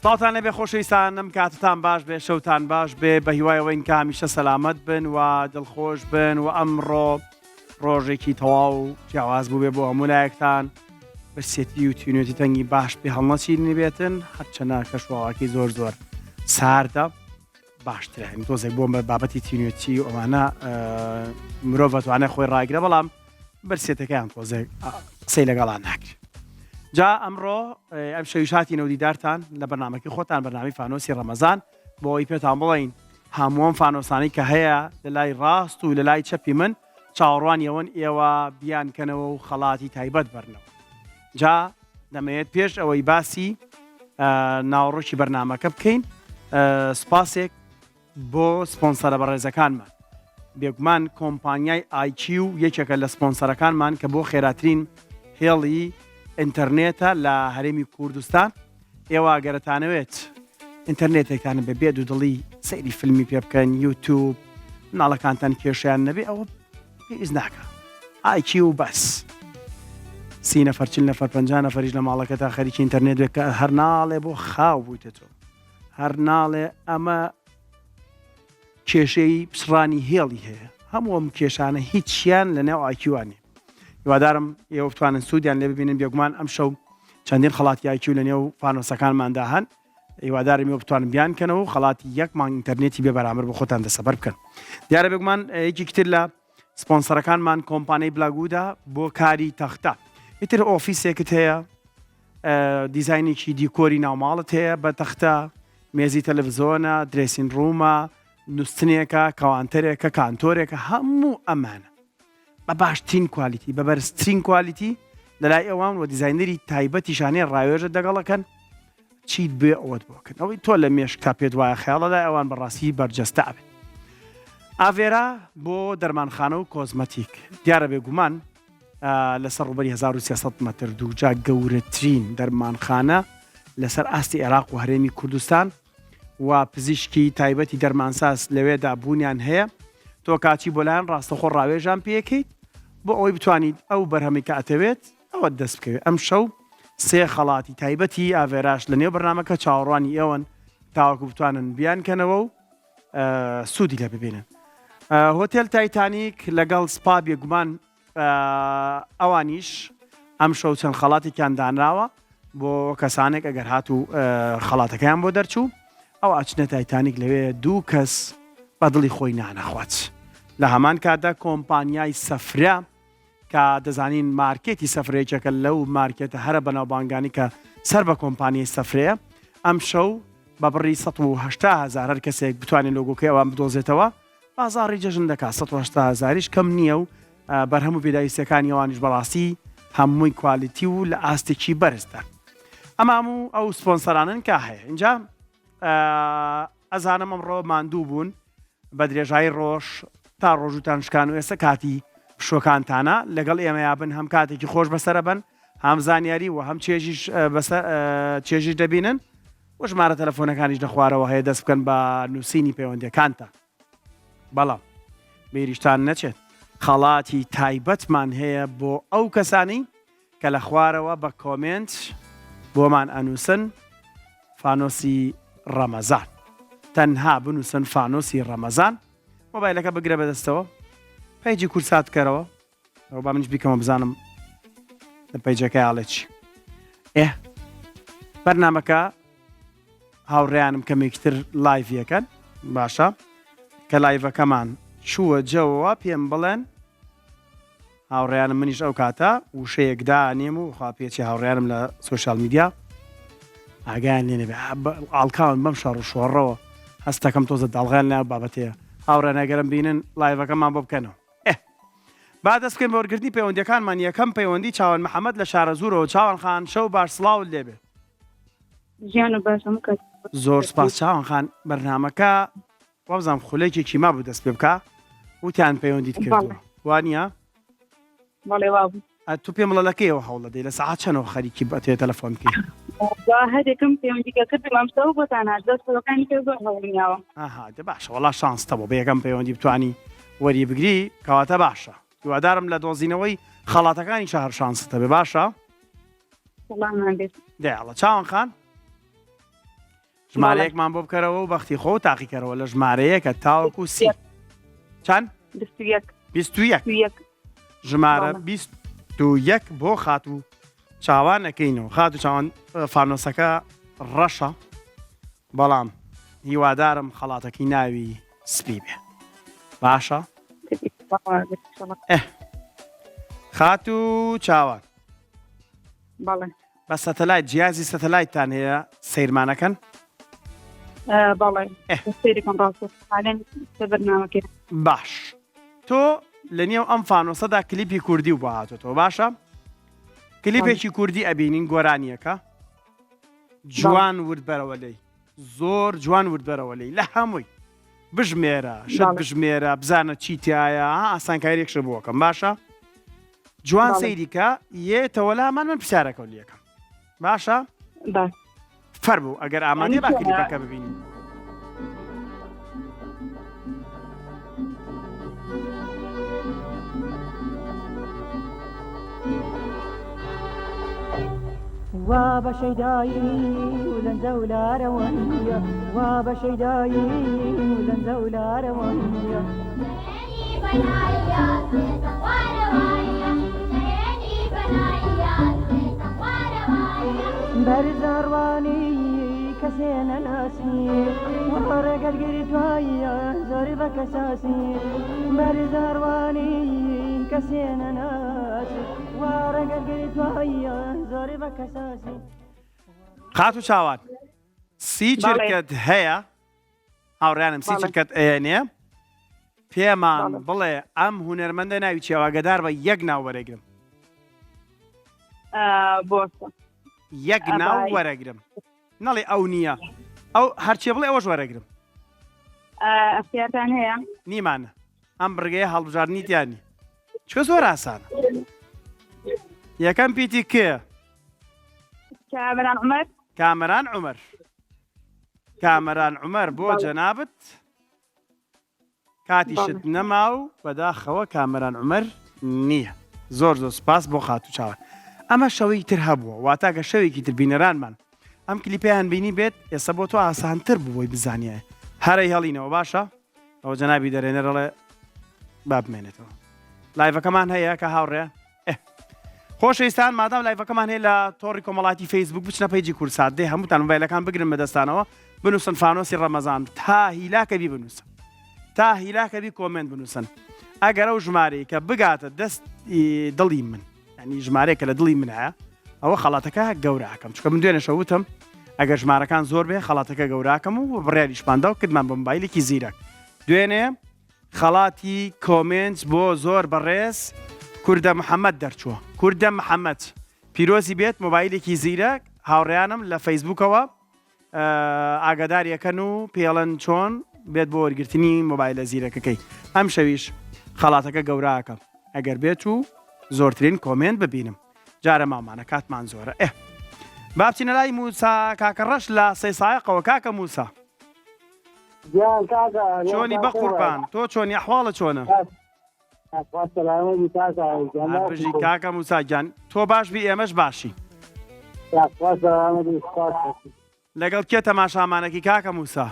ساڵتان لەبێ خۆشەویستانم کاتتان باش بێ شەوتان باش بێ بە هیوایەوەین کە هەمیشە سەلامەت بن و دڵخۆش بن و ئەمڕۆ ڕۆژێکی تەواو جیاواز بوو بێ بۆ هەموو لایەکتان بەرسێتی و تینوێتی تەنگی باش پێ هەڵنەچینی بێتن هەرچەنە کەشواواکی زۆر زۆر ساردە باشترین تۆزێک بۆ بە بابەتی تینوێتی و ئەوانە مرۆڤ دەتوانێت خۆی ڕاگرە بەڵام بەرسێتەکەیان تۆزێک قسەی لەگەڵان ناکرێت. جا ئەمڕۆ ئەم شەویشاتی نەودیدارتان لە بەرنامەکەی خۆتان بەرنامی فانۆسی ڕەمەزان بۆ ئەوی پێتان بڵین هەمووەم فانۆسانی کە هەیە لە لای ڕاست و لە لای چەپی من چاوەڕوانیەوەن ئێوە بیانکەنەوە و خەڵاتی تایبەت بەرنەوە. جا دەمەوێت پێش ئەوەی باسی ناوەڕۆکی بەرنامەکە بکەین سپاسێک بۆ سپۆنسەرە بەڕێزەکانمان. بێگومان کۆمپانیای ئایچی و یەکێکە لە سپۆنسەرەکانمان کە بۆ خێراترین هێڵی ئینتەرنێتە لە هەرێمی کوردستان. ئێوە گەرەتانەوێت ئینتەرنێتێکتانە بە بێد و دڵی سەیری فیلمی پێ بکەن یوتیوب مناڵەکانتان کێشیان نەبێ ئەوە پێویست ناکە ئایچی و بەس 30 نەفەر 40 نەفەر 50 نەفەریش لە ماڵەکە تا خەریکی ئینتەرنێت بێت کە هەر ناڵێ بۆ خاو بوویتەوە هەر ناڵێ ئەمە کێشەی پسڕانی هێڵی هەیە هەمووەم کێشانە هیچیان لە نێو ئایکیوانێ. هیوادارم ئێوە بتوانن سوودیان لێ ببینن بێگومان ئەم شەو چەندین خەڵاتی ئایکیو لە نێو فانۆسەکانماندا هەن هیوادارم ئێوە بتوانن بیانکەنەوە و خەڵاتی یەک مانگ ئینتەرنێتی بێ بەرامبەر بۆ خۆتان دەسەبەر بکەن. دیارە بێگومان یەکێکی تر لە سپۆنسەرەکانمان کۆمپانیای بلاگودا بۆ کاری تەختە. ئیتر ئۆفیسێکت هەیە دیزاینێکی دیکۆری ناوماڵت هەیە بە تەختە مێزی تەلەڤیزۆنە درێسین ڕوومە نووسنێکە کەوانتەرێکە کانتۆرێکە هەموو ئەمانە بە باشترین کوالیتی بە بەرزترین کوالیتی لەلای ئەوان و دیزاینەری تایبەتیشانەیە ڕایێژە دەگەڵەکەن چیت بێ ئەوەت بۆکەن ئەوەی تۆ لە مێشک تا پێت وایە خەیاڵەدا ئەوان بەڕاستی بەرجەستە بێت. ئاڤێرا بۆ دەرمانخانە و کۆزمەتیک دیارە بێگومان لەسەر ڕوبەری 1300 مەتر دووجا گەورەترین دەرمانخانە لەسەر ئاستی عێراق و هەرێمی کوردستان و پزیشکی تایبەتی دەرمانساز لەوێدا بوونیان هەیە. تۆ کاچی بۆ لایەن ڕاستەخۆ ڕاوێژان پێکەیت بۆ ئەوەی بتوانیت ئەو بەرهەمی کە ئەتەوێت ئەوە دەست بکەوێت. ئەم شەو سێ خەڵاتی تایبەتی ئاڤێراش لە نێو بەرنامەکە چاوەڕوانی ئێوەن تاوەکو بتوانن بیانکەنەوە و سوودی لە ببینن. هۆتێل تایتانیک لەگەڵ سپا بێگومان ئەوانیش ئەم شەو چەند خەڵاتێکیان دانراوە بۆ کەسانێک ئەگەر هات و خەڵاتەکەیان بۆ دەرچوو ئەو ئاچنە تایتانیک لەوێ دوو کەس بە دڵی خۆی نانەخوات. لە هەمان کاتدا کۆمپانیای سەفرە کە دەزانین مارکێتی سەفرەیەکێکە لەو مارکێتە هەرە بەناوبانگانی کە سەر بە کۆمپانیای سەفرەیە ئەم شەو بە بڕی 180,000 هەر کەسێک بتوانێت لۆگۆکەی ئەوان بدۆزێتەوە بازاڕی جەژن دەکات 180,000ش کەم نییە و بەرهەموو پێداویستەکانی ئەوانیش بەڕاستی هەمووی کوالیتی و لە ئاستێکی بەرزدا. ئەمام و ئەو سپۆنسەرانن کە هەیە اینجا ئەزانم ئەمڕۆ ماندوو بوون بە درێژایی ڕۆژ تا ڕۆژوتان شکان و ئێستا کاتی شۆکانتانە لەگەڵ ئێمە یابن هەم کاتێکی خۆش بەسەرە بن هەم زانیاری و هەم چێژیش دەبینن و ژمارە تەلەفۆنەکانیش لە خوارەوە هەیە دەست بکەن بە نووسینی پەیوەندیەکانتان. بەڵام بیریشتان نەچێت خەڵاتی تایبەتمان هەیە بۆ ئەو کەسانی کە لە خوارەوە بە کۆمنت بۆمان ئەنووسن فانۆسی ڕەمەزان تەنها بنووسن فانۆسی ڕەمەزان مۆبایلەکە بگرە بەدەستەوە پەیجی کورسات بکەرەوە ئەو با منیش بیکەمە بزانم لە پەیجەکە ئاڵێکی بەرنامەکە هاوڕێیانم کەمێکتر لایڤیەکەن باشە کە لایڤەکەمان چووە جەوەوە پێم بڵێن هاوڕێیانم منیش ئەو کاتە وشەیەکدا نێم و خواپێکی هاوڕێیانم لە سۆشال میدیا ئاگیان لێ نەبێ ئاڵکاون بەم شەڕ و شۆڕەوە هەستەکەم تۆزە داڵغیان لە بابەتەیە هاوڕێنەگەرم بینن لایڤەکەمان بۆ بکەنەوە. با دەست بکەین بە وەرگرتنی پەیوەندیەکانمان یەکەم پەیوەندی چاوان محەممەد لە شارە زوورەوە چاوان خان شەو باش سڵاوت لێبێ. زۆر سپاس چاوان خان بەرنامەکە وەبزانام خولێکێکی ما بوو دەست پێ بکە وتیان پەیوەندیت کردووە وانە؟ تو پێم لەکەیەوە هەوڵە دەی لە سەعات چەنەوە خەریکی بەتێ تەلەفۆن بکەی هەرێکم پەیوەندیگە کردم ئەمشەو بۆتان دەستەکانی پێ زۆر هەوڵنیاوە. دە باشە وەڵا شانستەوە بە یەکەم پەیوەندی بتوانی وەری بگری کەواتە باشە هیوادارم لە دۆزینەوەی خەڵاتەکانی شەهر شانستە بێ باشە؟ دەیاڵە چاوان خان ژمارەیەکمان بۆ بکەرەوە و بەختی خۆ و تاقیکەرەوە لە ژمارەیەکە تاوەکو سی چەند 21 21 ژمارە 21 بۆ خات و چاوان ئەەکەینەوە خات و چاوان فانۆسەکە ڕەشە بەڵام هیوادارم خەڵاتەکەی ناوی سپی بێ باشە خات و چاوان بەڵێ بە سەتەلایت جیازی سەتەلایتتان هەیە سەیرمانەکەن بەڵێ سێریکم ڕاستە حالێن بەرنامەکە باش تۆ لە نێو ئەم فانۆسەدا کلیپی کوردی و بۆ هاتۆتەوە باشە کلیپێکی کوردی ئەبینین گۆرانیەکە جوان وردبەرەوە لێی زۆر جوان وردبەرەوە لێی لە هەمووی بژمێرە شت بژمێرە بزانە چی تایە ئاسانکاریەکشە بۆکەم باشە جوان سەیریکە یێتەوەلامان من پرسیارەکە لەکەم باشە فەر بوو ئەگەر ئامادەی با کلیپەکە ببینین وا بە شەیدایی و لەنجە و لارەوەیە وا بە شەیدایی و لەنجە و لارەوەیە بەرزەڕوانی کەسێ نەناسی وەڕێگەرگیری توایە زۆری بە کەساسی بەرزەڕوانی کەسێ نەناسی وەڕێگەرگیری توایە زۆری بە کەساسی خات و چاوان سی چرکت هەیە هاوڕیانم سی چرکت ئەیەنێ پێمان بڵێ ئەم هونەرمەندە ناوی چێواگەدار بە یەک ناو وەرەگرم بۆستە یەک ناو وەرەگرم نەڵێ ئەو نییە ئەو هەرچێ بڵێ ئەوەش وەرەگرم ئەفتیاتان هەیە نیمانە ئەم بڕگەیە هەڵبژاردننی تیانی چکە زۆر ئاسانە یەکەم پیتی کێ کامەران عومەر کامەران عومەر بۆ جەنابەت کاتیشت نەما و بەداخەوە کامەران عومەر نییە زۆر سپاس بۆ خات و چاوان ئەمە شەوەی تر هەبووە واتاکە شەوێکی تر بینەرانمان ئەم کلیپیان بینی بێت ئێستا بۆ تۆ ئاسانتر بووی بزانیە هەرەی هەڵینەوە باشە ئەوە جەنابی دەرێنەرەڵێ با بمێنێتەوە لایڤەکەمان هەیە کە هاوڕێ خۆشەویستان مادام لایڤەکەمان هەیە لە تۆڕی کۆمەڵاتی فەیسبوک بچنە پەیجی کورسات دێ هەمووتان مۆبایلەکان بگرن بەدەستانەوە بنووسن فانۆسی ڕەمەزان تا هیلاکەبی بنووسن تا هیلاکەبی کۆمنت بنووسن ئەگەر ئەو ژمارەی کە بگاتە دەست دڵی من ینی ژمارەیەکە لە دڵی من هەیە ئەوە خەڵاتەکە گەوراکەم چکە من دوێنە شەوتم ئەگەر ژمارەکان زۆر بێ خەڵاتەکە گەوراکەم و بڕیاریشپاندا و کردمان بە مۆبایلێکی زیرەک دوێنێ خەڵاتی کۆمنت بۆ زۆر بەڕێز کوردە محەممەد دەرچووە کوردە محەممەد پیرۆزی بێت مۆبایلێکی زیرەک هاوڕیانم لە فەیسبوکەوە ئاگاداریەکەن و پێڵەن چۆن بێت بۆ وەرگرتنی مۆبایلە زیرەکەکەی ئەم شەویش خەڵاتەکە گەوراکە ئەگەر بێت و زۆرترین کۆمنت ببینم جارە مامانە کاتمان زۆرە با بچینە لای موسا کاکە ڕەش لە سەیسایقەوە کاکە موسا چۆنی بە قوربان تۆ چۆنی ئەحواڵە چۆنە بژی کاکە موساگیان تۆ باش بی ئێمەش باشی لەگەڵ کێ تەماشامانەکی کاکە موسا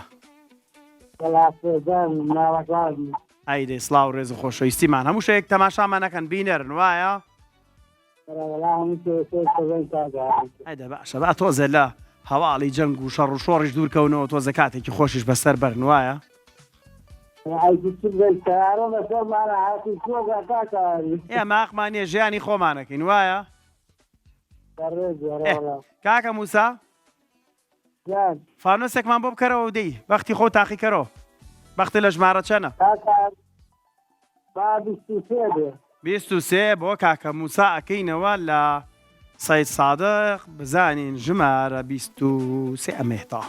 ئەیدەی سڵاو ڕێز و خۆشەویستیمان هەموو شەیەک تەماشامانەکەن بینەرن وایە ئەیدە باشە با تۆزە لە هەواڵی جەنگ و شەڕ و شۆڕیش دوورکەونەوە تۆزە کاتێکی خۆشیش بەسەر بەرن وایە ئێماقمانێ ژیانی خۆمانەکەین وایە کاکە موسا فانۆسێکمان بۆ بکەرەوە و دەی بەختی خۆ تاقیکەرەوە بەختی لە ژمارە چەنە 23 بۆ کاکە موسا ئەەکەینەوە لە سەید سادق بزانین ژمارە 23 ئەمێتا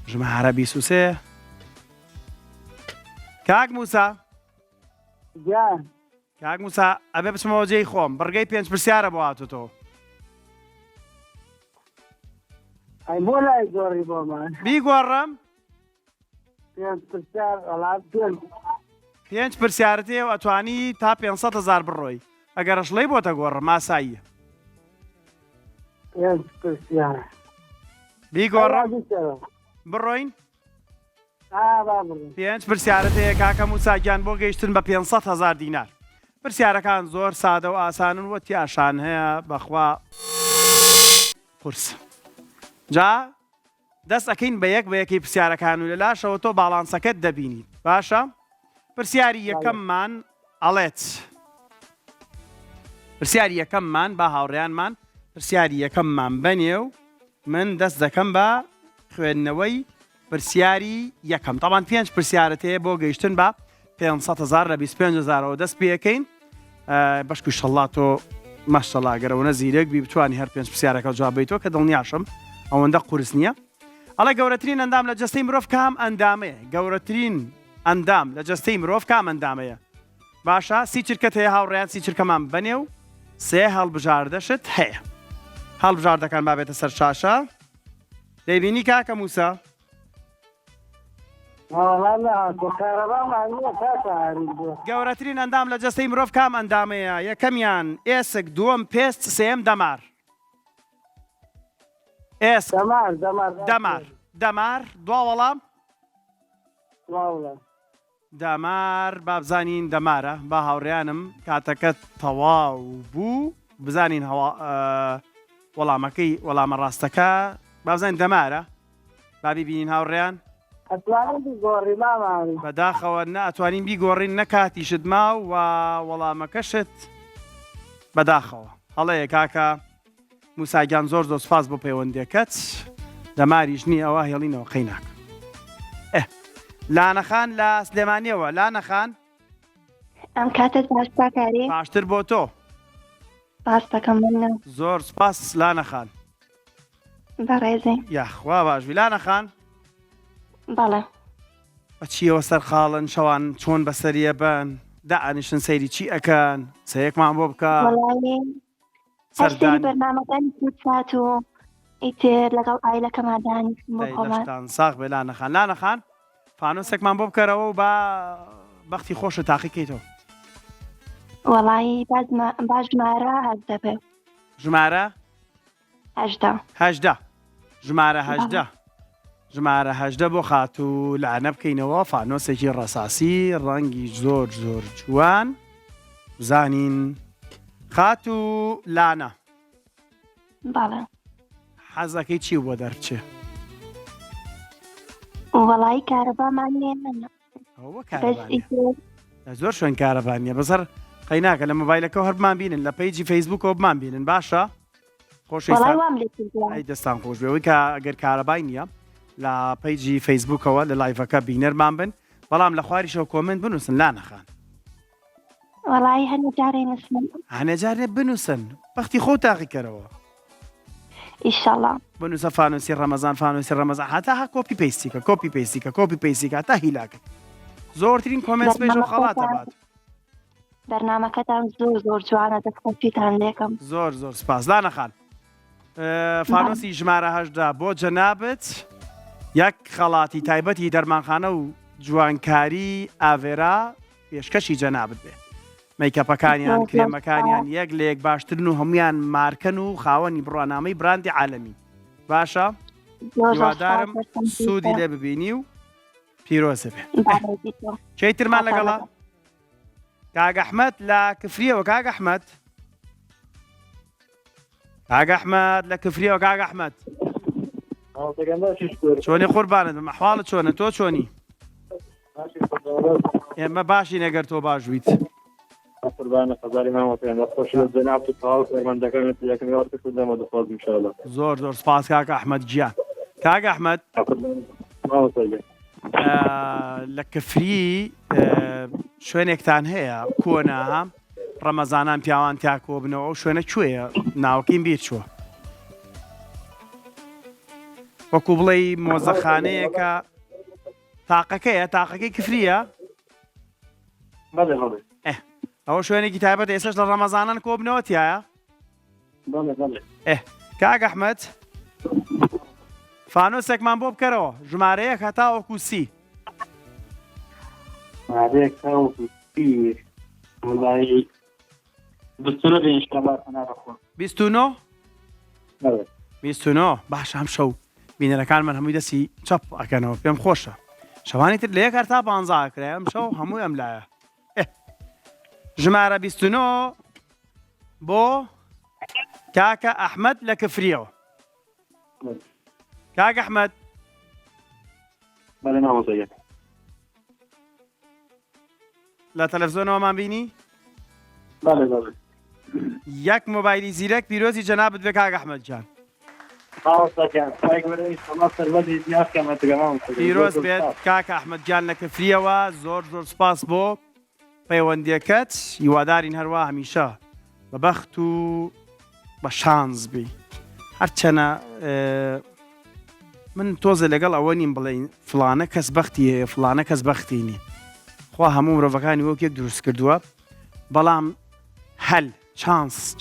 ژمارە 23 کاک موسا کاک موسا ئەبێ بچمەوە جێی خۆم بڕگەی 5 پرسیارە بۆ هاتوتەوە بیگۆڕم 5 پرسیارەت هەیە و ئەتوانی تا 500,000 بڕۆی ئەگەر ڕەشڵەی بۆتە گۆڕم ماساییە بیگۆڕم بڕۆین پێنج پرسیارەت هەیە کاکە موساگیان بۆ گەیشتن بە 500,000 دینار. پرسیارەکان زۆر سادە و ئاسانن و تیاشان هەیە بەخوا قورس. جا دەست ئەکەین بە یەکی پرسیارەکان و لە لاشەوە تۆ باڵانسەکەت دەبینیت. باشە؟ پرسیاری یەکەممان ئەڵێت. پرسیاری یەکەممان با هاوڕێیانمان پرسیاری یەکەممان بەنێو من دەست دەکەم بە خوێندنەوەی پرسیاری یەکەم. تاوان 5 پرسیارەت هەیە بۆ گەیشتن بە 500,000 لە 25,000ەوە دەست پێەکەین. بەشک شەڵڵا تۆ ماشەڵڵا گەرەوە زیرەک بی بتوانی هەر 5 پرسیارەکە جواب بیتەوە کە دڵنیاشم ئەوەندە قورس نییە. ئەڵێ گەورەترین ئەندام لە جەستەی مرۆڤ کام ئەندامەیە؟ گەورەترین ئەندام لە جەستەی مرۆڤ کام ئەندامەیە؟ باشە سی چرکەت هەیە هاوڕێیان سی چرکەمان بەنێو سێ هەڵبژاردەشت هەیە. هەڵبژاردەکان بابێتە سەر شاشە. دەیبینی کاکە موسا؟ گەورەترین ئەندام لە جەستەی مرۆڤ کام ئەندامەیە؟ یەکەمیان ئێسک، دووەم پێست، سێم دەمار. ئێسک، دەمار، دوا وەڵام؟ دەمار بابزانین دەمارە. با هاوڕێیانم کاتەکە تەواو بوو بزانین وەڵامەکەی وەڵامە ڕاستەکە بابزانین دەمارە. بابی بینین هاوڕێیان؟ بەداخەوە نە ئەتوانین بیگۆڕین نەکاتیشت ماو و وەڵامەکەشت بەداخەوە. هەڵەیە کاکە موساگیان زۆر سوپاس بۆ پەیوەندیەکەت. دەماریش نی ئەوە هێڵینەوە قەیناک. لانەخان لە سلێمانیەوە. لانەخان ئەم کاتت باشتا کاری؟ باشتر بۆ تۆ. باس دەکەم منە. زۆر سپاس لانەخان. بەڕێزێ. یاخوا باشوی لانەخان. بەڵێ. بەچیەوە سەرخاڵن شەوان چۆن بەسەریە بن دائنیشن سەیری چی ئەکەن سەیەکمان بۆ بکە سەردانی بەرنامەکانی کوچات و ئیتر لەگەڵ ئایلەکەمان دانیشتم بۆ خۆمان. ساغ بێ لانەخان. لانەخان فانۆسێکمان بۆ بکەرەوە و بە بەختی خۆشە تاقیکەیتەوە. وەڵایی باش ژمارە هەژدە بێ. ژمارە؟ هەژدە. ژمارە هەژدە. ژمارە هەژدە بۆ خات و لانە بکەینەوە. فانۆسێکی ڕەساسی ڕەنگی زۆر زۆر جوان بزانین خات و لانە. بەڵێ. حەزەکەی چی بۆ دەرچێ؟ وەڵایی کارەبامان نیە منە. زۆر شوێن کارەبانیە بەسەر قەیناکە لە مۆبایلەکە هەرمان بینن لە پەیجی فەیسبووکەوە بمان بینن. باشە خۆشی دەستان خۆش بێەوەی کە ئەگەر کارەبای نییە لە پەیجی فەیسبووکەوە لە لایڤەکە بینەرمان بن بەڵام لە خواریشەوە کۆمنت بنووسن لانەخان. وەڵایی هەنەجارێ نووسن. هەنەجارێ بنووسن بەختی خۆ تاقیکەرەوە. ئیشەڵڵا. بنووسە فانوسی ڕەمەزان فانوسی ڕەمەزان هەتا ها کۆپی پەیستیکە هیلاکە. زۆرترین کۆمنت پێشەوە خەڵاتە بات. بەرنامەکەتان زۆر زۆر جوانە دەستخۆشیتان لێکم. زۆر سپاس لانەخان. فانۆسی ژمارە هەژدە بۆ جەنابەت یەک خەڵاتی تایبەتی دەرمانخانە و جوانکاری ئاڤێرا پێشکەشی جەنابەت بێ. مەیکەپەکانیان کرێمەکانیان یەک لە یەک باشترن و هەمویان مارکەن و خاوەنی بڕوانامەی براندی عالەمی. باشە؟ هیوادارم سوودی لێ ببینی و پیرۆزە بێ. کەیترمان لەگەڵا؟ کاک ئەحمەد لە کفریەوە. کاک ئەحمەد لە کفریەوە. کاک ئەحمەد چۆنی قوربانت بم ئەحواڵت چۆنە؟ تۆ چۆنی؟ ئێمە باشی نەگەر تۆ باشویت. زۆر سپاس کاک ئەحمەد گیان. کاک ئەحمەد لە کفری شوێنێکتان هەیە کۆنا ڕەمەزانان پیاوان تیاکۆ بنەوە ئەو شوێنە کوێیە؟ ناوەکەیم بیر چووە وەکو بڵێ مۆزەخانەیەکە تاقەکەیە تاقەکەی کفریە؟ ئەوە شوێنێکی تایبەت ئێسش لە ڕەمەزانان کۆ بنەوە تایە؟ کاک ئەحمەد فانۆسێکمان بۆ بکەرەوە ژمارەیەک هەتا وەکو سی. بیست و نۆ باش ئەم شەو بینەرەکانمان هەمووی دەستی چەپ ئەکەنەوە پێم خۆشە شەوانی تر لە یەک هەر تا 15 کرای ئەم شەو هەمووی ئەم لایە ژمارە 29 بۆ کاکە ئەحمەد لە کفریەوە کاکە ئەحمەد بەڵێ ناوەزەیە لە تەلەڤیزۆنەوەمان بینی بەڵێ بەڵێ یەک مۆبایلی زیرەک پیرۆزی جەنابەت بێ کاکە ئەحمەد جان پیرۆز بێت کاکە ئەحمەد گیان لە کفریەوە زۆر زۆر سپاس بۆ پەیوەندیەکەت هیوادارین هەروە هەمیشە بە بەخت و بە شانز بی هەرچەنە من تۆزە لەگەڵ ئەوە نیم بڵێین فلانە کەس بەختی هەیە فلانە کەس بەختی نی خوا هەموو مرۆڤەکانی وەک یەک دروست کردووە بەڵام هەل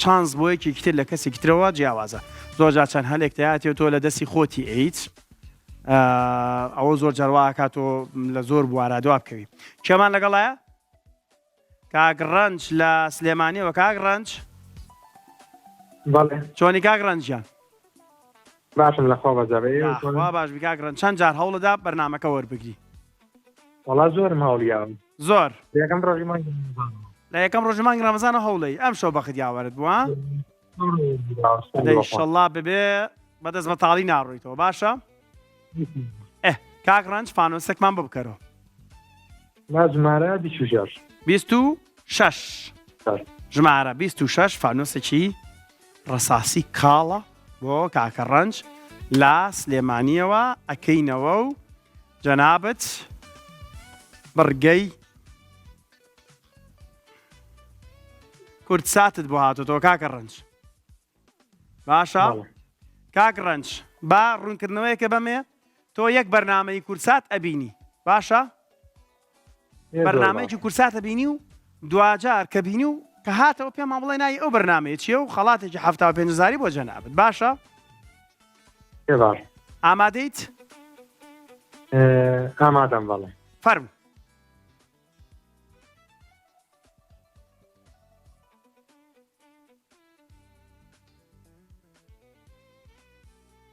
چانس بۆ یەکێکی تر لە کەسێکی ترەوە جیاوازە زۆرجار چەند هەلێک دەهاتێت تۆ لە دەستی خۆتی ئەیت ئەوە زۆر جەروا کاتۆ لە زۆر بوارە دوا بکەوی کێمان لەگەڵایە کاگڕەنج لە سلێمانیەوە کاگڕەنج بەڵێ چۆنی کاگڕەنجیان باشم لە خۆ بەجەبێ وا باش کاگڕەنج چەند جار هەوڵەدا بەرنامەکە وەربگری وەڵا زۆرم هەوڵیاوم زۆر یەکەم ڕۆژی مانگ لە یەکەم ڕۆژی مانگی ڕەمەزانە هەوڵەی ئەم شەو بەخت یاوەرت بووە دەیشەڵڵا ببێ بەدەست بەتاڵی ناڕۆیتەوە باشە کاگڕەنج فانۆسێکمان ببکەرەوە ژمارە 26 ژمارە 26 فانۆسێکی ڕەساسی کاڵە بۆ کاکە ڕەنج لە سلێمانیەوە ئەکەینەوە و جەنابەت بڕگەی کورتساتت بۆ هاتوتەوە کاکە ڕەنج باشە کاک ڕەنج با ڕوونکردنەوەیەکە بەمێ تۆ یەک بەرنامەی کورسات ئەبینی باشە بەرنامەیەکی کورسات ئەبینی و دوجار کە بینی و کە هاتەوە پێمان بڵێ ناوی ئەو بەرنامەیە چییە و خەڵاتێکی 75 بۆ جەنابەت باشە ئامادەیت ئامادەم بەڵێ فەرموو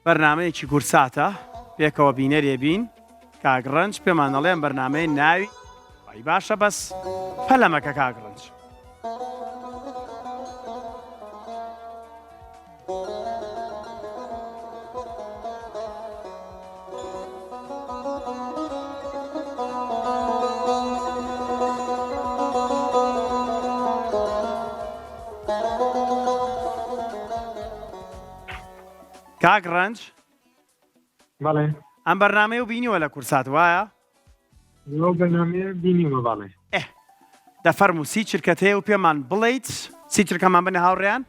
بەرنامەیەکی کورساتە پێکەوە بینەرێ بین کاگڕەنج پێمان دەڵێن بەرنامەی ناوی وای باشە بەس پەلەمەکە کاگڕەنج کاگڕەنج بەڵێ ئەم بەرنامەیە و بینیوە لە کورسات وایە لەو بەرنامەیە بینیوە بەڵێ دەفەرموو سی چرکەت هەیە و پێمان بڵیت سی چرکەمان بنە هاوڕێیان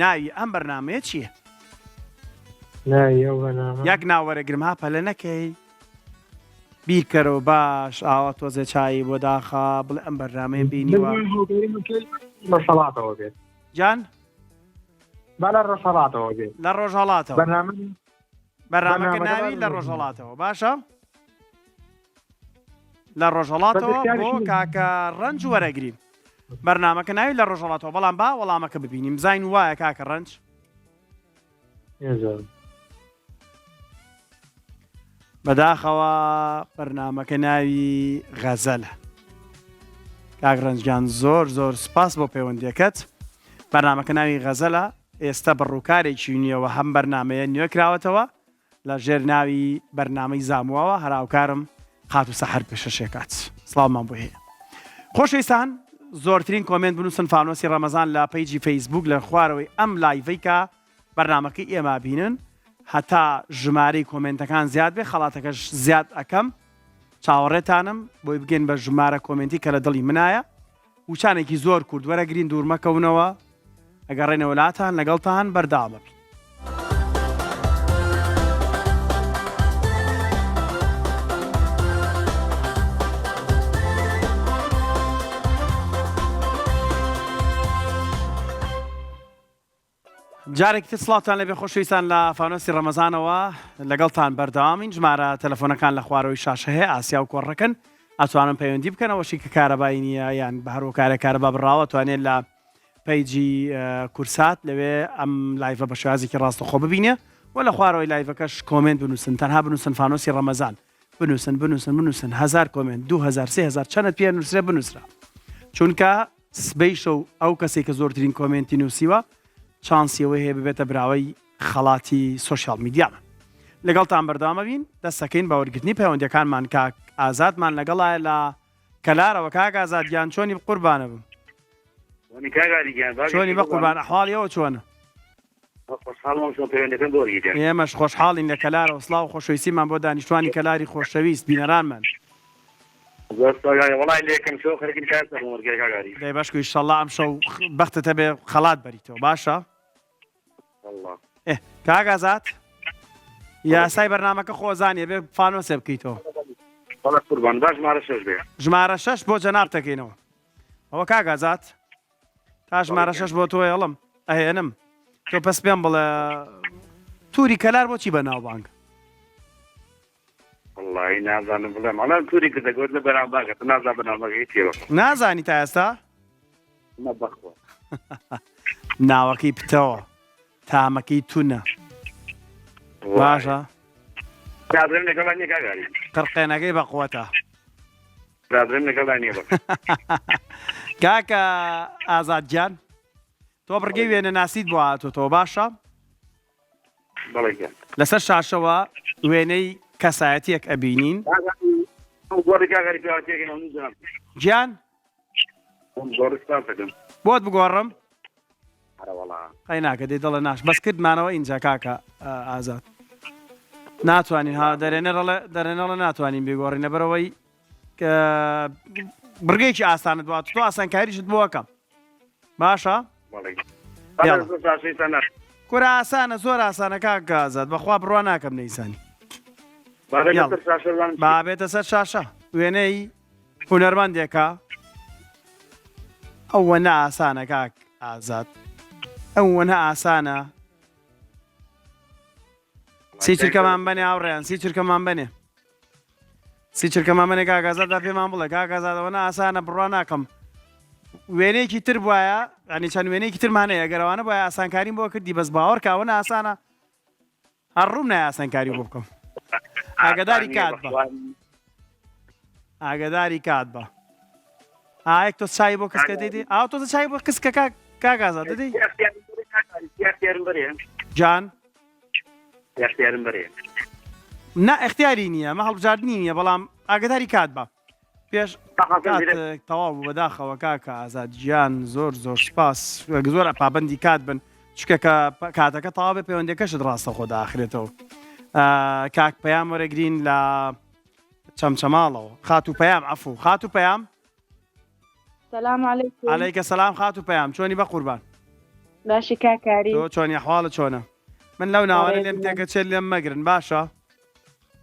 ناوی ئەم بەرنامەیە چییە یەک ناوەرەگرم ها پەلە نەکەی بیرکەرەوە باش ئاوا تۆزە چایی بۆ داخە بڵێ ئەم بەرنامەیە بینیوە ڕەشەڵاتەوە بێت جان بەڵە ڕەشەڵاتەوە بێت لە ڕۆژهەڵاتەوە بەرنامەکە بەرنامەکە ناوی لە ڕۆژهەڵاتەوە باشە لە ڕۆژهەڵاتەوە بۆ کاکە ڕەنج وەرەگرین بەرنامەکە ناوی لە ڕۆژهەڵاتەوە بەڵام با وەڵامەکە ببینیم زین وایە کاکە ڕەنج بەداخەوە بەرنامەکە ناوی غەزەلە کاک ڕەنجگیان زۆر زۆر سپاس بۆ پەیوەندیەکەت بەرنامەکە ناوی غەزەلە ئێستا بەڕووکارێکی نییەوە هەم بەرنامەیە نوێ کراوەتەوە لە ژێر ناوی بەرنامەی زامووەوە هەراوکارم قات و سەحەر پێشەشێکات سڵاومان بۆ هەیە خۆشەویستان زۆرترین کۆمنت بنووسن فانۆسی ڕەمەزان لە پەیجی فەیسبوک لە خوارەوەی ئەم لایڤەی کە بەرنامەکەی ئێمە بینن هەتا ژمارەی کۆمنتەکان زیاد بێ خەڵاتەکەش زیاد ئەەکەم چاوەڕێتانم بۆی بگەین بە ژمارە کۆمنتی کە لە دڵی منایە وچانێکی زۆر کورد وەرەگرین دوورمەکەونەوە ئەگەڕێنە وڵاتان لەگەڵتان بەرداوامە بین. جارێکی سڵاتان لەبێ خۆشەویستان لە فانۆسی ڕەمەزانەوە لەگەڵتان بەردەوامین ژمارە تەلەفۆنەکان لە خوارەوەی شاشە هەیە ئاسیا و کۆڕەکەن ئەتوانن پەیوەندی بکەنەوەشی کە کارەبای نییە یان بە هەروەکارە کارەبا بڕاوە توانێت لە پەیجی کورسات لەوێ ئەم لایڤە بە شێوازێکی ڕاستەخۆ ببینێ ولا خوارەوەی لایڤەکەش کۆمنت بنووسن تەنها بنووسن فانۆسی ڕەمەزان بنووسن 1000 کۆمنت 2000 3000 چەندت پێ نووسرێ بنووسرا چونکە سبەی شەو ئەو کەسێک کە زۆرترین کۆمنتی نووسیوە چانسیەوەی هەیە ببێتە براوەی خەڵاتی سوۆشیال میدیامە لەگەڵتان بەردەوامە بین دەستەکەین باوەرگرتنی پەیوەندیەکانمان کاک ئازادمان لەگەڵایە لە کەلارەوە کاک ئازاد گیان چۆنی قوربانە بم چۆنی بە قوربان ئەحواڵیەوە چۆنە ئێمەش خۆشحاڵین لە کەلارەوە سڵاو خۆشەویستیمان بۆ دانیشتوانی کەلاری خۆشەویست بینەرانمان دەی باشکو ئیشەڵڵا ئەم شەو بەختتە بێ خەڵات بەریتەوە باشە کاک ئازاد یاسای بەرنامەکە خۆزانێ بێ فانۆسێ بکەیتەوە ژمارە 6 بۆ جەناب دەکەینەوە ئەوە کاک ئازاد تا ژمارە 6 بۆ تۆ هێڵم ئەهێنم تۆ پس پێم بڵێ تووری کەلار بۆچی بە ناوبانگ نازانم بڵێم ئەڵام تووری کردەگوت لە بەرامباگە نازا بەنامەکەی تێوە نازانی تا ئێستا نەبەخۆ ناوەکەی پتەوە تامەکەی تونە باشە برادرم لەگەڵا نییە کاگاری قڕقێنەکەی بەقوەتە برادرم لەگەڵا نییە بە کاکە ئازادگیان تۆ بڕگەی وێنە ناسیت بۆ هاتوتەوە باشە بەڵێ لەسەر شاشەوە وێنەی کەسایەتیەک ئەبینین گۆڕی کاگاری پێواتێکەوە گیان گۆڕستان بۆت بگۆڕم هەرەوەڵا قەی ناکە دەی دڵە ناش بەس کردمانەوە اینجا کاکە ئازاد ناتوانین ها دەرێنەڵە ناتوانین بگۆڕینە بەرەوەی بڕگەیەکی ئاسانت بوات تۆ ئاسانکاریشت بۆەکەم باشە کورە ئاسانە زۆر ئاسانە کاکە ئازاد بەخوا بڕوا ناکەم نەیسانی بابێتە سەر شاشە وێنەی هونەرمەندێکە ئەوە نە ئاسانە کاک ئازاد ئەوە نە ئاسانە سی چرکەمان بنێ ئاوڕێیان سی چرکەمان بنێ سی چرکەمان بنێ کاک ئازاددا پێمان بڵێ کاک ئازادەوە نە ئاسانە بڕوا ناکەم وێنەیەکی تر بواە ئەنی چەند وێنەیەکی ترمانەیە ئەگەرەوانە بۆە ئاسانکاریم بۆ کردی بەس باوەڕکەوە نە ئاسانە هەڕووم نای ئاسانکاری بۆ بکەم ئاگداری کات بە ئاگداری کات بە ئاەک تۆ چای بۆ کەسکە دەیدی ئاو تۆ چای بۆ کەسکە کاک ئازاد دەدەی جان نا اختیاری نییە مە هەڵبژاردننی نییە بەڵام ئاگداری کات بە پێش تەواو بەداخەوە کاکە ئازاد گیان زۆر سپاس زۆر پابندی کات بن چکە کە کاتەکە تەواو بێ پەیوەندەکەشت ڕاستە خۆ داخرێتەوە کاک پەیام وەرەگرین لە چەمچەماڵەوە خات و پەیام عەفوو خات و پەیام سلام علیکم عەلەیکە سەلام خات و پەیام چۆنی بە قوربان باشی کاکاری تۆ چۆنی ئەحواڵت چۆنە من لەو ناوانە لێم تێکە چێت لێم مەگرن باشە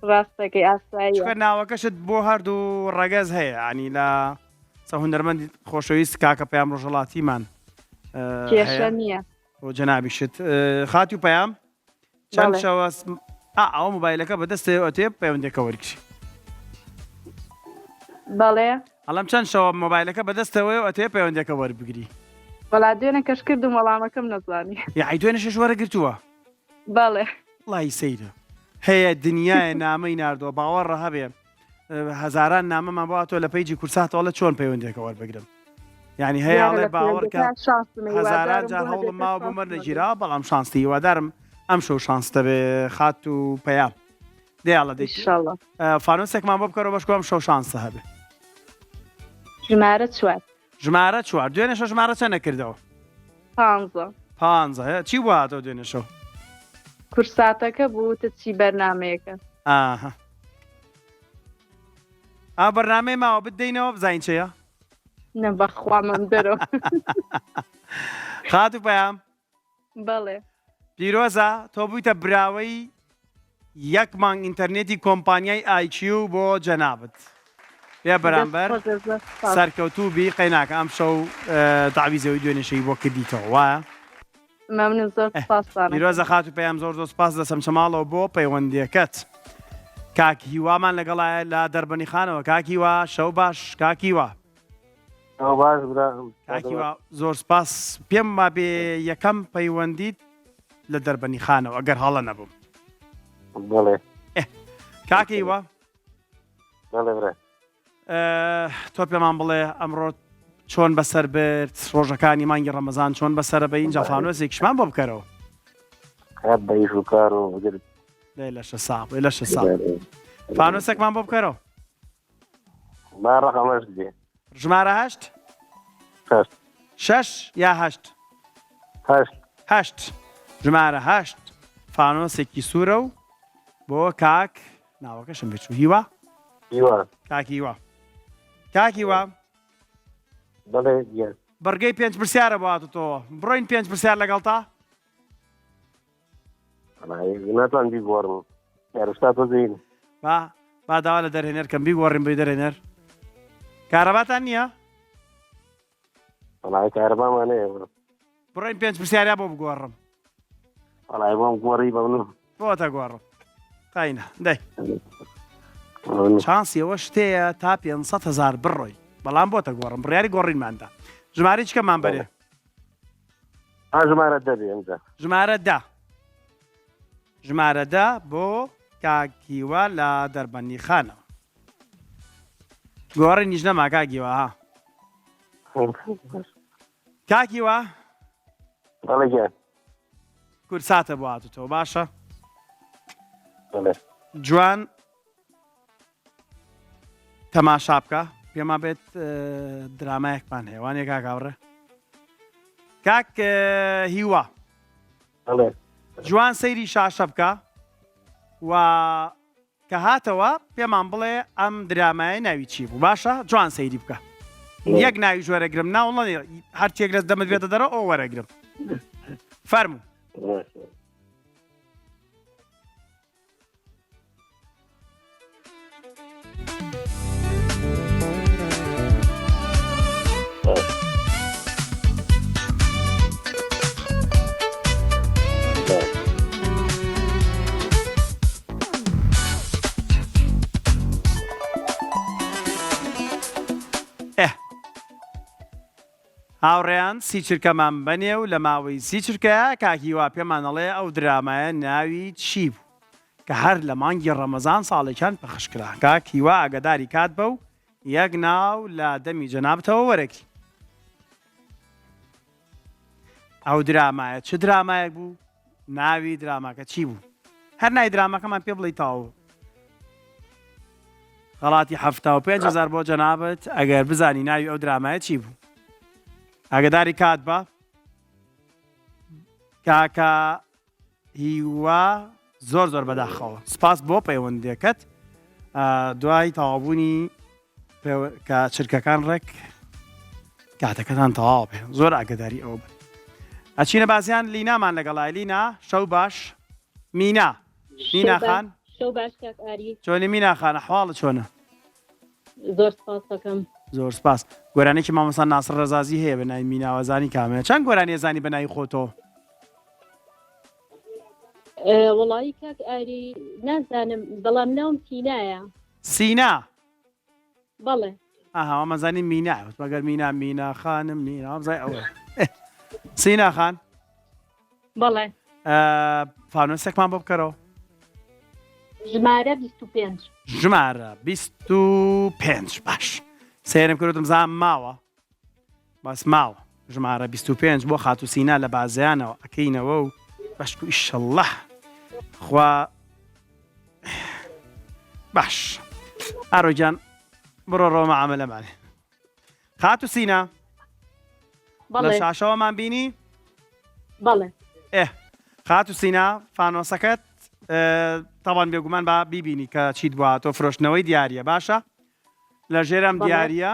ڕاستەکەی ئاسایی چکە ناوەکەشت بۆ هەردوو ڕەگەز هەیە ینی لە هونەرمەندی خۆشەویست کاکە پەیام ڕۆژهەڵاتیمان کێشە نییە بۆ جەنابیشت خاتی و پەیام چەند شەوە ئەوە مۆبایلەکە بەدەستەوە ئەتێ پەیوەندێکە وەرگشی بەڵێ ئەڵام چەند شەوە مۆبایلەکە بەدەستەوەی ئەتێ پەیوەندێکە وەربگری بەڵا دوێنە کەش کردم وەڵامەکەم نەزانی یاعی دوێنە شەش وەرەگرتووە بەڵێ وڵی سەیرە هەیە دنیاە نامەی ناردووە باوەڕە هەبێ هەزاران نامەمان بۆ تۆ لە پەیجی کورساتەوە لە چۆن پەیوەندێکە وەربگرم یعنی هەیەڵێ باوەڕکە هەزاران جار هەوڵم ماوە بوومە نەگیرا بەڵام شانستی هیوادارم ئەم شەو شانستە بێ خات و پەیام دێڵە دەی فانۆسێکمان بۆ بکەرەوە بەشکۆ ئەم شەو شانسە هەبێ ژمارە چوار ژمارە چوار دوێنێ شەو ژمارە چەند نەکردەوە 15 چی بوو هاتەوە دوێنێ شەو کورساتەکە بووتە چی بەرنمەیەەکە ئاها بەرنامەی ماوە بدەینەوە بزین چەیە نە بەخوا من دەرەوە خات و پەیام بەڵێ پیرۆزە تۆ بوویتە براوەی یەک مانگ ئینتەرنێتی کۆمپانیای ئایچیو بۆ جەنابەت پێ بەرامبەر سەرکەوتوو بی قەیناکە ئەم شەو تاویزەوەی دوێنێشەی بۆ کردیتەوە وایە مەمنون زۆر سپاسانە پیرۆزە خات و پەیام زۆر سپاس دەسەم چەماڵەوە بۆ پەیوەندیەکەت کاکی هیوامان لەگەڵایە لە دەربەنی خانەوە کاکی وا شەو باش کاکی وا کاکی وا زۆر سپاس پێم ما بێ یەکەم پەیوەندیت لە دەربەنی خانەوە ئەگەر هەڵە نەبووم بەڵێ کاکەیوە بەڵێ برا تۆ پێمان بڵێ ئەمڕۆ چۆن بەسەر برد ڕۆژەکانی مانگی ڕەمەزان چۆن بەسرە بە اینجا فانۆسێکیشمان بۆ بکەرەوە هات بە ئیش و کار و بگرت لەشە ساڵ لەشە ساڵ فانۆسێکمان بۆ بکەرەوە با ڕقەمەش دێ ژمارە هەشت هەشت 6 یا هەشت هەشت هەشت ژمارە هەشت فانۆسێکی سوورە و بۆ کاک ناوەکەشم بچوو هیوا هیوا کاکیوە کاکیوە بەڵێ دیار بەرگەی پێنج پرسیارە بۆاتەوە بڕۆین پێنج پرسیار لەگەڵ تا ناتوان بیگۆڕم یارشتا تۆ زین با داوا لە دەرهێنەر کەم بیگۆڕین بۆی دەرهێنەر کارەباتان نییە وەڵای کارەبامانەیە بڕۆین پێنج پرسیاریا بۆ بگۆڕم وەڵای بۆم گۆڕی بەمنم بۆتە گۆڕم تاینە دەی چانسیەوە شتەیە تا 500,000 بڕۆی بەڵام بۆتە گۆڕم بڕیاری گۆڕینماندا ژمارە چکەمان بەرێ ژمارە دەبێ ئەمجا ژمارە دا ژمارە دا بۆ کاکیوە لە دەربەندی خانەوە گۆڕی نیش نەما کاکیوە ها کاکیوە بەڵێ گیان کورساتە بۆ هاتوتەوە باشە بەڵێ جوان تەماشا بکە پێما بێت درامایەکمان هێوانێک کاکاوڕێ کاک هیوا بەڵێ جوان سەیری شاشە بکە و کە هاتەوە پێمان بڵێ ئەم درامایە ناوی چی بوو باشە جوان سەیری بکە یەک ناوی ژۆرەگرم ناوڵێ هەرچێک لەس دەمت بێتە دەرە ئەو وەرەگرم فەرموو هاوڕێیان سی چرکەمان بەنێ و لە ماوەی سی چرکەیە کاکیوا پێمانەڵێ ئەو درامایە ناوی چی بوو کە هەر لە مانگی ڕەمەزان ساڵێکیان پەخشکرا کاکیوا ئاگداری کات بە و یەک ناو لە دەمی جەنابەتەوە وەرەگری ئەو درامایە چ درامایەک بوو ناوی دراماکە چی بوو هەر ناوی درامەکەمان پێ بڵێ تاوە خەڵاتی 75,000 بۆ جەنابەت ئەگەر بزانی ناوی ئەو درامایە چی بوو ئاگداری کات بە کاکە هیوا زۆر بەداخەوە سپاس بۆ پەیوەندیەکەت دوای تەواوبوونی کە چرکەکان ڕێک کاتەکەتان تەواو بێ زۆر ئاگداری ئەو بن ئەچینە بازیان لینامان لەگەڵای لینا شەو باش مینا خان شەو باش کاک ئاری چۆنی مینا خان ئەحواڵت چۆنە زۆر سپاس دەکەم زۆر سپاس گۆرانێکی مامۆستا ناسر ڕەزازی هەیە بە ناوی میناوەزانی کامەیە چەند گۆرانی زانی بە ناوی خۆتەوە وڵی کاک ئاری نازانم بەڵام ناوم تینایە سینا بەڵێ ئاها مەزانی مینا مەگەر مینا خانم مینا بزای ئەوە سینا خان بەڵێ فانۆسێکمان بۆ بکەرەوە ژمارە 25 ژمارە 25 باش سێرم کردم زان ماوە باس ماوە ژمارە 25 بۆ خاتو سینا لە بازیانەوە ئەکەینەوە و بەشک و ئیشەڵڵە خوا باش ئاڕۆگیان بڕۆ ڕۆمە عەمەلەمانێ خاتو سینا لە شاشەوەمان بینی بەڵێ خاتو سینا فانۆسەکەت تاوان بێگومان با بیبینی کە چیت بووە تۆ فرۆشتنەوەی دیارە باشە لە ژێرم دیارە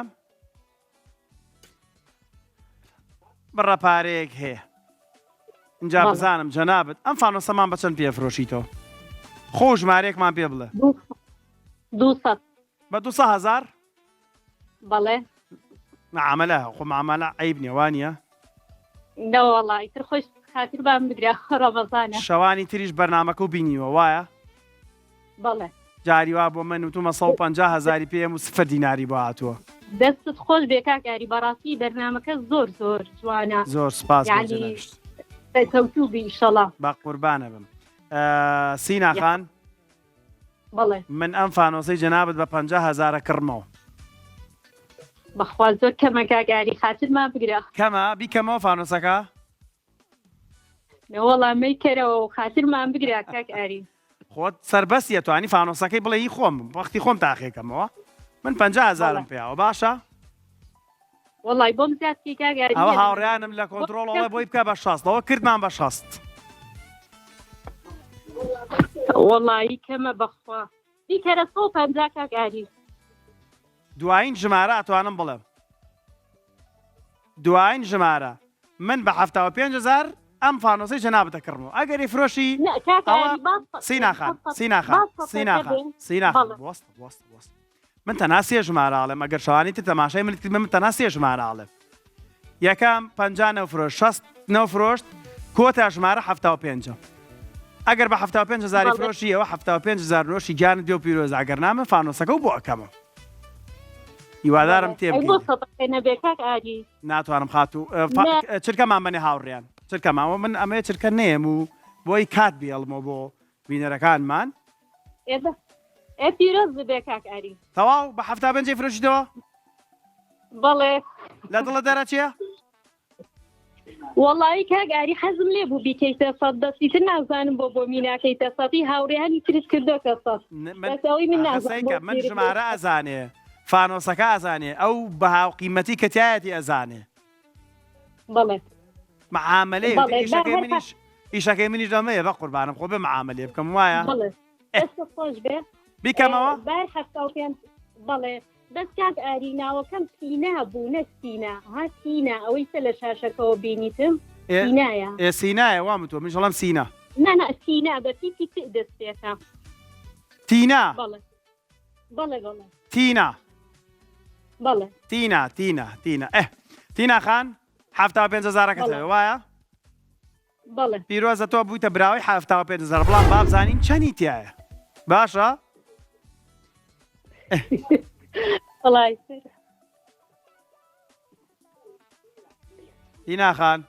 بڕە پارەیەک هەیە اینجا بزانم جەنابەت ئەم فانۆسەمان بە چەند پێفرۆشیتەوە خۆ ژمارەیەکمان پێ بڵێ 200 بە 200,000 بەڵێ عەمەلە خۆ معامەلە عەیب نیە وانە نەوەڵی تر خۆش خاتر بام بگرا ڕەمەزانە شەوانی تریش بەرنامەکە و بینیوە وایە بەڵێ جاری وا بۆ من وتومە 150,000 پێم و 0 دیناری بۆ هاتووە دەستت خۆش بێ کاکاری بەڕاستی بەرنامەکە زۆر جوانە زۆر سپاس کەوتوبی ئیشەڵا با قوربانە بم سینا خان بەڵێ من ئەم فانۆسی جەنابەت بە 50,000 کڕمەوە. بەخوا زۆر کەمە کاکاری خاترمان بگرە کەمە بیکەمەوە فانۆسەکە؟ وەڵامی کەرەوە و خاترمان بگرە کاکاری. خۆت سربەستیە توانی فانۆسەکەی بڵێ هی خۆم وەختی خۆم تاقیەکەمەوە من 50,000 پێیاوە باشە؟ وەڵی بۆم زیادکی کاکاری ئەوە هاوڕیانم لە کۆنتترۆڵەوە بۆی بکە بە 60ەوە کردمان بە 60. وەڵی کەمە بەخوا بیکەرە 150 کاکاری. دوایین ژمارە ئەتوانم بڵێم. دوایین ژمارە من بە 75,000 ئەم فانۆسی جەنابەتە کڕمەوە ئەگەری فرۆشی سیناخان وەست من تەناسیە ژمارەڵێم ئەگەر شەوانی تر تەماشای منت کرد من تەناسیە ژمارەڵێم یەکەم 50 نەوفرۆشت 60 نەوفرۆشت کۆتا ژمارە 75. ئەگەر بە 75,000 فرۆشی ئەوە 75,000 نۆشی گیانت دێ و پیرۆز ئەگەر نامە فانۆسەکە و بۆ ئەەکەمە هیوادارم تێبێ ناتوانم خاتو چرکەمان بەنێ هاوڕێیان چرکەماوە من ئەمەیە چرکە نێم و بۆی کات بێڵمەوە بۆ بینەرەکانمان پیرۆز ببێ کاکاری تەواو بە 75 فرۆشیتەوە بەڵێ لە دڵە دەرەچیە؟ وەڵی کاگاری حەزم لێ بوو بیکەیتە سەد دەستیتر نازانم بۆ میناکەیتە سەدی هاوڕێیانی ترت کردۆکە سەد من ژمارە ئەزانێ فانۆسەکە ئەزانێ ئەو بە هاو قیمەتی کەتیایەتی ئەزانێ بەڵێ معاملەی ئیشەکەی منیش دەمەیە بە قوربانم خۆ بێ معاملێ بکەم وایە خۆش بێ بیکەمەوە بەڵێ دەست کاک ئاری ناوەکەم سینا بوو نەستینا ها سینا ئەوەی سە لە شاشەکەەوە بینیتم سینایە سینایە وام تۆ من شڵم سینا نانا سینا بەتیتی دەستێتە تینا بەڵێ بەڵێ بەڵێ تینا بەڵێ تینا تینا خان 75,000 وایە بەڵێ پیرۆزە تۆ بوویتە براوی 75,000 بڵام بابزانین چەنی تایە باشە؟ تینا خان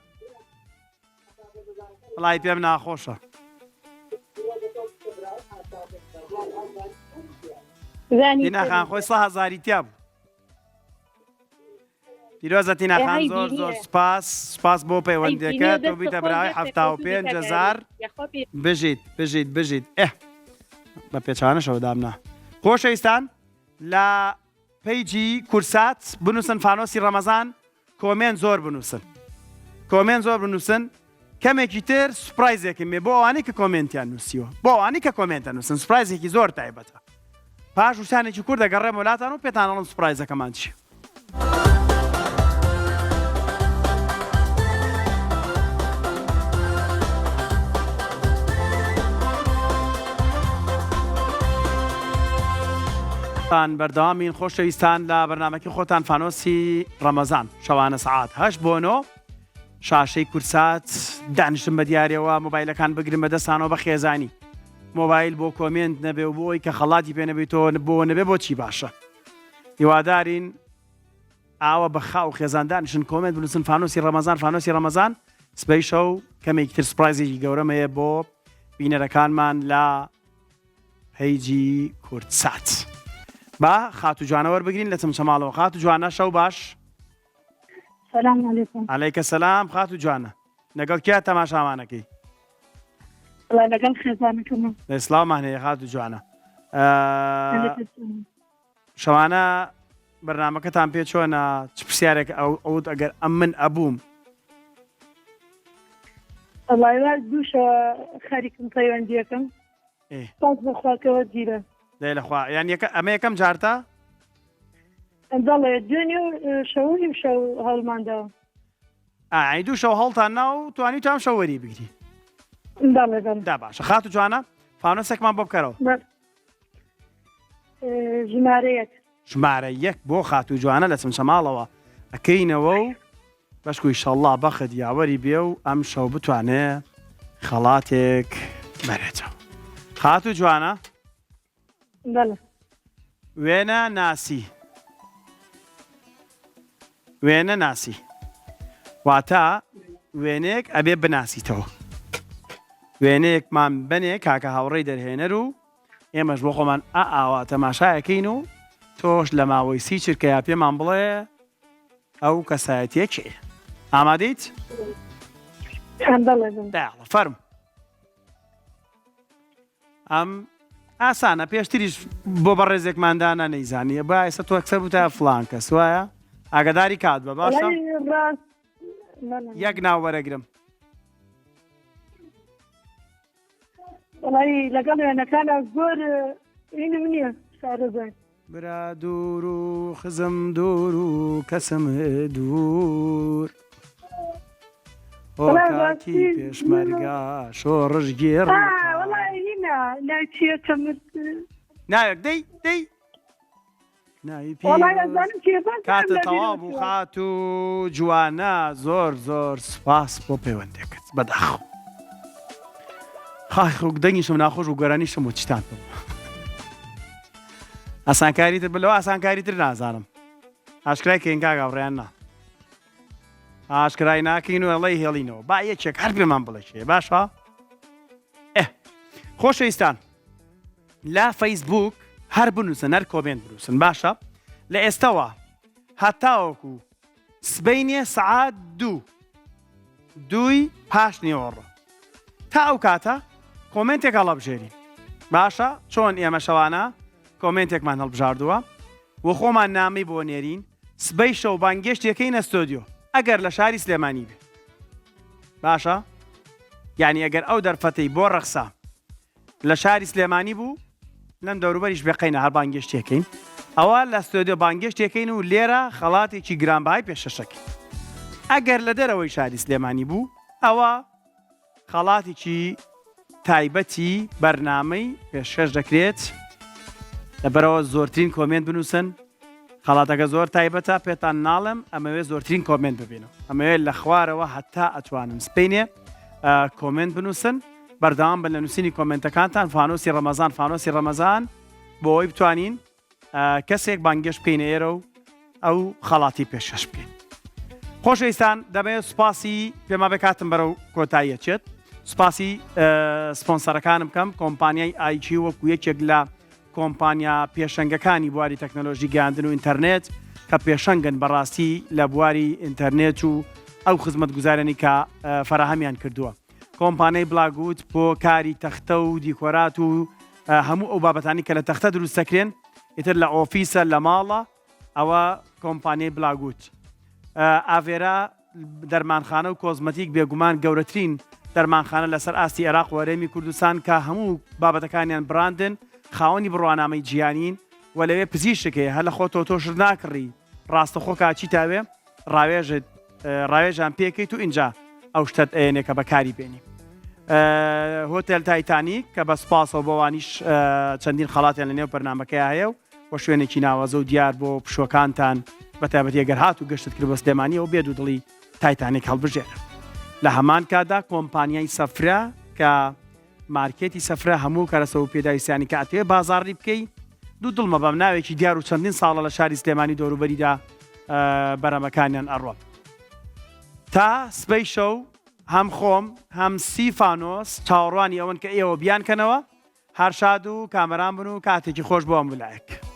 وڵای پێم ناخۆشە تینا خان خۆی 100,000 تیا بوو پیرۆزە تینا خان زۆر سپاس بۆ پەیوەندیەکە تۆ بیتە براوی 75,000 بژیت بە پێچوانەشەوە دامنا خۆشەویستان لە پیجی کورسات بنووسن فانۆسی ڕەمەزان کۆمێن زۆر بنووسن کەمێکی تر سوپرایزێکم بێ بۆ ئەوانەی کە کۆمنتیان نووسیوە بۆ ئەوانەی کە کۆمنتە نووسن سوپرایزێکی زۆر تایبەتە پاش وشانێکی کورد دەگەڕێم وڵاتان و پێتانەڵم سوپرایزەکەمان چی بەردەوامین خۆشەویستان لە بەرنامەکی خۆتان فانۆسی ڕەمەزان شەوانە سەعات 8 بۆ 9 شاشەی کورسات دانیشتن بە دیارەوە مۆبایلەکان بگرن بەدەستانەوە بە خێزانی مۆبایل بۆ کۆمنت نەبێ و بۆی کە خەڵاتی پێ نەبێتەوە بۆ نەبێ بۆچی باشە هیوادارین ئاوە بە خاو خێزان دانیشتن کۆمنت بنووسن فانۆسی ڕەمەزان سبەی شەو کەمێکی تر سوپرایزێکی گەورەمەیە بۆ بینەرەکانمان لە پیجی کورسات با خاتو جوانە وەربگرین لە چمچەماڵەوە خاتو جوانە شەو باش سلام علیکم عەلەیکە سەلام خاتو جوانە لەگەڵ کیا تەماشامانەکەی لەگەڵ خێزانەکەم ئێسلامان هەیە خاتو جوانە شەوانە بەرنامەکەتان پێ چۆنە چ پرسیارێک ئەوت ئەگەر ئەم من ئەبووم وڵای دووشە خەریکم پەیوەندیەکەم پاس بەخواکەوە گیرە لێ لەخوا یان ئەمە یەکەم جارتە؟ بەڵێ دوێنێ و شەویم شەو هەڵماندەوە ئای دوو شەو هەڵتان ناو توانی تو ئەم شەو وەری بگری دا باشە خاتو جوانە فانۆسێکمان بۆ بکەرەوە ژمارە یەک بۆ خاتو جوانە لە چمچەماڵەوە ئەکەینەوە و بەشکوی شەڵڵا بەخت یاوەری بێ و ئەم شەو بتوانێ خەڵاتێک بەرێتەوە خاتو جوانە وێنە ناسی واتە وێنێک ئەبێ بناسیتەوە وێنەیەکمان بنێ کاکە هاوڕێی دەرهێنەر و ئێمەش بۆ خۆمان ئاوا تەماشایەکەین و تۆش لە ماوەی سی چرکەیە پێمان بڵێ ئەو کەسایەتیە کێ ئامادەیت؟ داڵە فەرم ئەم ئاسانە پێشتریش بۆ بە ڕێزێکماندانە نەیزانیە با ئێستا تۆ ئەکسەر بوو تا فڵان کەس وایە ئاگداری کات بە باشە یەک ناو وەرەگرم وڵی لەگەڵ وێنەکانە زۆر اینم نییە شارەزای برا دوور و خزم دوور و کەسم دوور ئۆکاکی پێشمەرگا شۆڕژ گێڕ نایەک دەی کاتە تەواو بوو خات و جوانە زۆر سپاس بۆ پەیوەندێکت بەداخ خاخ دەنگیشم ناخۆش و گۆرانیشم و چتان ئاسانکاریتر بلەوە ئاسانکاریتر نازانم ئاشکرای کەین کاگاڕێیان نا ئاشکرای ناکەین و ئەڵەی هێڵینەوە با یەکێک هەر پێمان بڵێشێ باشە خۆشەویستان لە فەیسبوک هەر بنووسن هەر کۆمنت بنووسن باشە لە ئێستەوە هەتاوەکو سبەینێ سعات دووی پاش نیوەڕۆ تا ئەو کاتە کۆمنتێک هەڵەبژێرین باشە چۆن ئێمە شەوانە کۆمنتێکمان هەڵبژاردووە و خۆمان نامی بۆ نێرین سبەی شەو بانگێشتێکەی نەستۆدیۆ ئەگەر لە شاری سلێمانی بێ باشە یعنی ئەگەر ئەو دەرفەتەی بۆ ڕەخسا لە شاری سلێمانی بوو لەم دەوروبەریش بقینە هەر بانگێشتێکەین ئەوە لە ستۆدیۆ بانگێشتێکەین و لێرە خەڵاتێکی گرانبهای پێشەشەکەین ئەگەر لە دەرەوەی شاری سلێمانی بوو ئەوە خەڵاتێکی تایبەتی بەرنامەی پێشکەش دەکرێت لەبەرەوە زۆرترین کۆمنت بنووسن خەڵاتەکە زۆر تایبەتە پێتان ناڵم ئەمەوێت زۆرترین کۆمنت ببینەوە ئەمەوێت لە خوارەوە هەتا ئەتوانم سپینێ کۆمنت بنووسن بەردەوام بن لە نووسینی کۆمنتەکانتان فانۆسی ڕەمەزان بۆ ئەوی بتوانین کەسێک بانگێشت بکەینە ئێرە و ئەو خەڵاتی پێشکەش بکەین خۆشەویستان دەبێت سوپاسی پێما بکاتم بەرەو کۆتاییەچێت سوپاسی سپۆنسەرەکانم بکەم کۆمپانیای ئایچی وەکو یەکێک لە کۆمپانیا پێشەنگەکانی بواری تەکنۆلۆژی گەیاندن و ئینتەرنێت کە پێشەنگن بەڕاستی لە بواری ئینتەرنێت و ئەو خزمەت گوزارانی کە فەراهەمیان کردووە کۆمپانیای بلاگوت بۆ کاری تەختە و دیکۆرات و هەموو ئەو بابەتانی کە لە تەختە دروست دەکرێن ئیتر لە ئۆفیسە لە ماڵە ئەوە کۆمپانیای بلاگوت ئاڤێرا دەرمانخانە و کۆزمەتیک بێگومان گەورەترین دەرمانخانە لەسەر ئاستی عێراق و هەرێمی کوردستان کە هەموو بابەتەکانیان براندن خاوەنی بڕوانامەی جیهانین و لەوێ پزیشکەیە هەر لە خۆتۆ تۆشر ناکڕی ڕاستەخۆ کاچی تاوێ ڕاوێژان پێکەیت و اینجا ئەو شتت ئەێنێکە بەکاری بێنی هۆتێل تایتانیک کە بە سپاسەوە بۆوانیش چەندین خەڵاتیان لە نێو بەرنامەکەی هەیە و شوێنێکی ناوەزە و دیار بۆ پشۆکانتان بەتابەتی ئەگەر هات و گەشتت کرد بە سلێمانی و بێت و دڵی تایتانیک هەڵبژێرە لە هەمان کادا کۆمپانیای سەفرە کە مارکێتی سەفرە هەموو کارەسە و پێداویستیانی کە ئەتوێ بازاڕی بکەی دوو دڵمە بەم ناوێکی دیار و چەندین ساڵە لە شاری سلێمانی دەوروبەریدا بەرەمەکانیان ئەڕۆن تا سبەی شەو هەم خۆم هەم سی فانۆس چاوەڕوانی ئەوەن کە ئێوە بیانکەنەوە هەر شاد و کامەران بن و کاتێکی خۆش بۆ ئەم ویلایەک